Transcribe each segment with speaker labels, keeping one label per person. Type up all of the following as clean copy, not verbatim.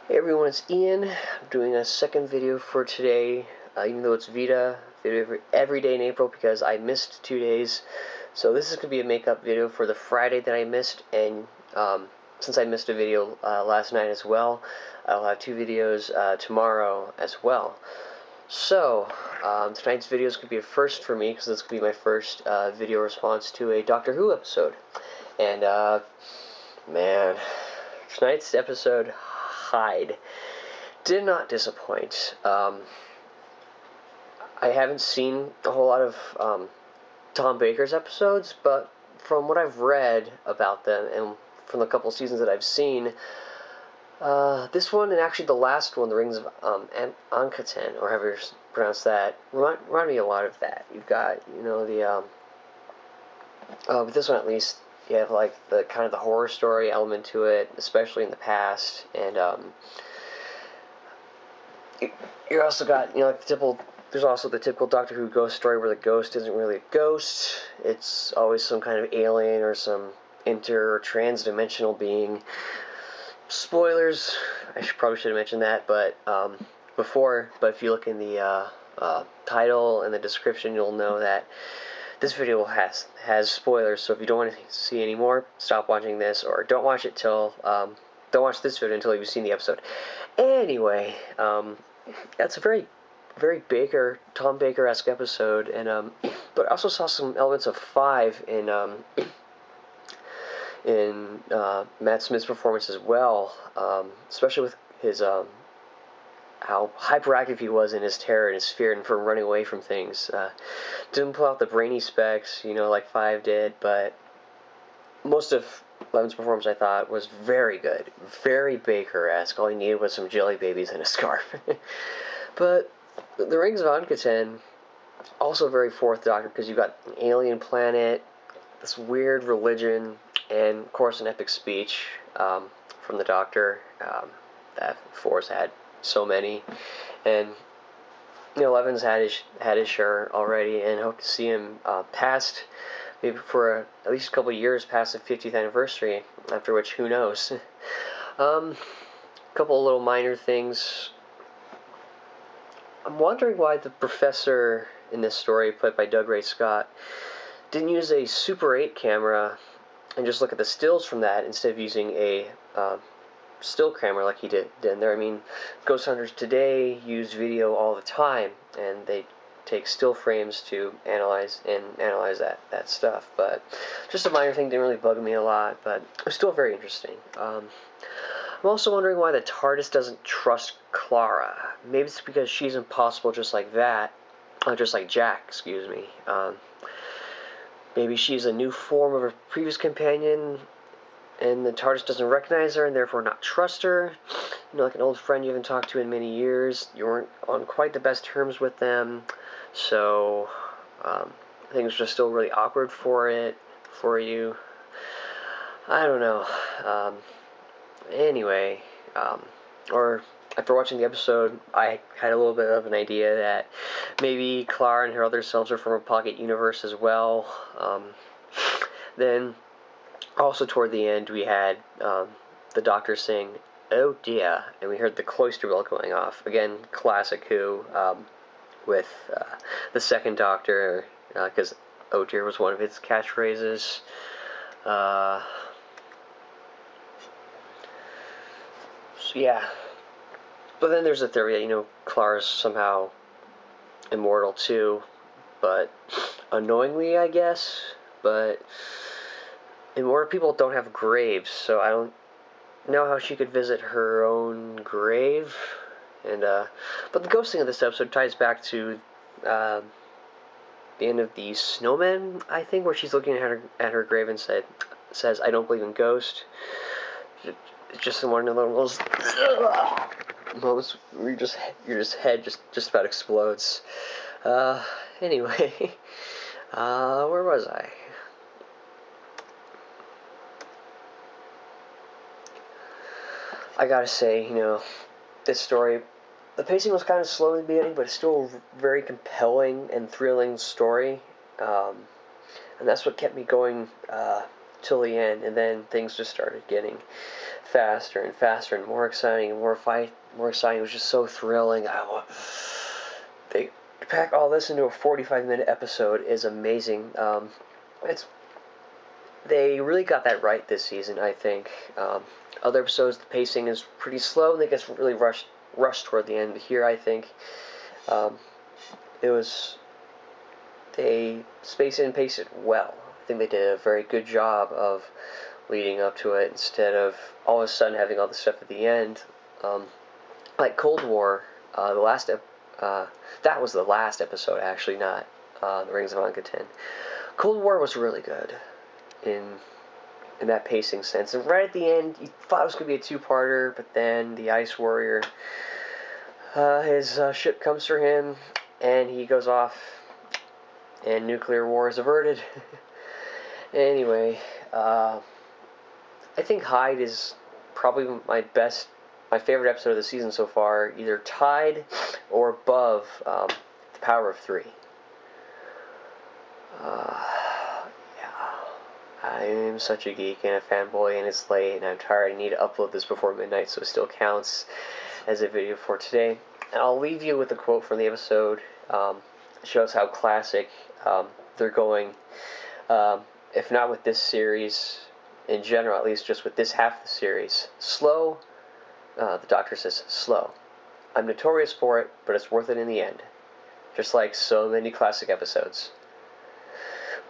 Speaker 1: Hey everyone, it's Ian. I'm doing a second video for today, even though it's VEDA, video every day in April because I missed 2 days. So this is going to be a makeup video for the Friday that I missed, and since I missed a video last night as well, I'll have 2 videos tomorrow as well. So, tonight's video is going to be a first for me because it's going to be my first video response to a Doctor Who episode. And, man, tonight's episode, Hyde, did not disappoint. I haven't seen a whole lot of Tom Baker's episodes, but from what I've read about them and from the couple seasons that I've seen, this one and actually the last one, The Rings of Ankh-Ten, or however you pronounce that, remind me a lot of that. You've got, with this one at least, you have like the kind of the horror story element to it, especially in the past, and you also got, like the typical. There's also the typical Doctor Who ghost story where the ghost isn't really a ghost. It's always some kind of alien or some inter or trans-dimensional being. Spoilers. Probably should have mentioned that, but before. But if you look in the title and the description, you'll know that this video has spoilers. So if you don't want to see any more, stop watching this, or don't watch it till don't watch this video until you've seen the episode. Anyway, that's a very Tom Baker-esque episode, and but I also saw some elements of Five in Matt Smith's performance as well, especially with his how hyperactive he was in his terror and his fear and from running away from things. Didn't pull out the brainy specs, like Five did, but most of Levin's performance, I thought, was very good, very Baker-esque. All he needed was some jelly babies and a scarf. But The Rings of Ankh-Ten, also very Fourth Doctor, because you've got an alien planet, this weird religion, and of course an epic speech from the Doctor that Four's had so many, and Levin's had his share already, and hope to see him past, maybe for at least a couple of years past the 50th anniversary. After which, who knows? Couple of little minor things. I'm wondering why the professor in this story, played by Doug Ray Scott, didn't use a Super 8 camera and just look at the stills from that instead of using a still camera like he did there. I mean, ghost hunters today use video all the time, and they take still frames to analyze that stuff. But just a minor thing, didn't really bug me a lot, but it was still very interesting. I'm also wondering why the TARDIS doesn't trust Clara. Maybe it's because she's impossible just like that. Just like Jack, excuse me. Maybe she's a new form of her previous companion, and the TARDIS doesn't recognize her and therefore not trust her. Like an old friend you haven't talked to in many years. You weren't on quite the best terms with them. So, things are just still really awkward for you. I don't know. Anyway, or after watching the episode, I had a little bit of an idea that maybe Clara and her other selves are from a pocket universe as well. Then, also toward the end, we had the Doctor saying, "Oh dear," and we heard the cloister bell going off. Again, classic Who, with the second Doctor, because "Oh dear" was one of its catchphrases. So yeah, but then there's a theory that Clara's somehow immortal too, but unknowingly, I guess. But immortal people don't have graves, so I don't know how she could visit her own grave. And but the ghosting of this episode ties back to the end of the Snowman, I think, where she's looking at her grave and says, "I don't believe in ghosts." It's just one of those moments where your head just about explodes. Anyway, where was I? I gotta say, this story, the pacing was kind of slow in the beginning, but it's still a very compelling and thrilling story. And that's what kept me going till the end, and then things just started getting faster and faster and more exciting and more exciting. It was just so thrilling. They pack all this into a 45-minute episode is amazing. They really got that right this season, I think. Other episodes, the pacing is pretty slow, and it gets really rushed toward the end. But here, I think it was they spaced it and paced it well. I think they did a very good job of leading up to it instead of all of a sudden having all the stuff at the end. Like Cold War, that was the last episode, actually, not The Rings of Anka-10. Cold War was really good in that pacing sense. And right at the end, you thought it was going to be a two-parter, but then the Ice Warrior, his ship comes for him, and he goes off, and nuclear war is averted. Anyway, I think Hyde is probably my favorite episode of the season so far, either tied or above The Power of Three. I am such a geek and a fanboy, and it's late, and I'm tired. I need to upload this before midnight, so it still counts as a video for today. And I'll leave you with a quote from the episode. It shows how classic they're going, if not with this series, in general, at least just with this half of the series. Slow, the Doctor says, slow. I'm notorious for it, but it's worth it in the end. Just like so many classic episodes.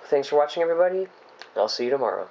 Speaker 1: Thanks for watching, everybody. I'll see you tomorrow.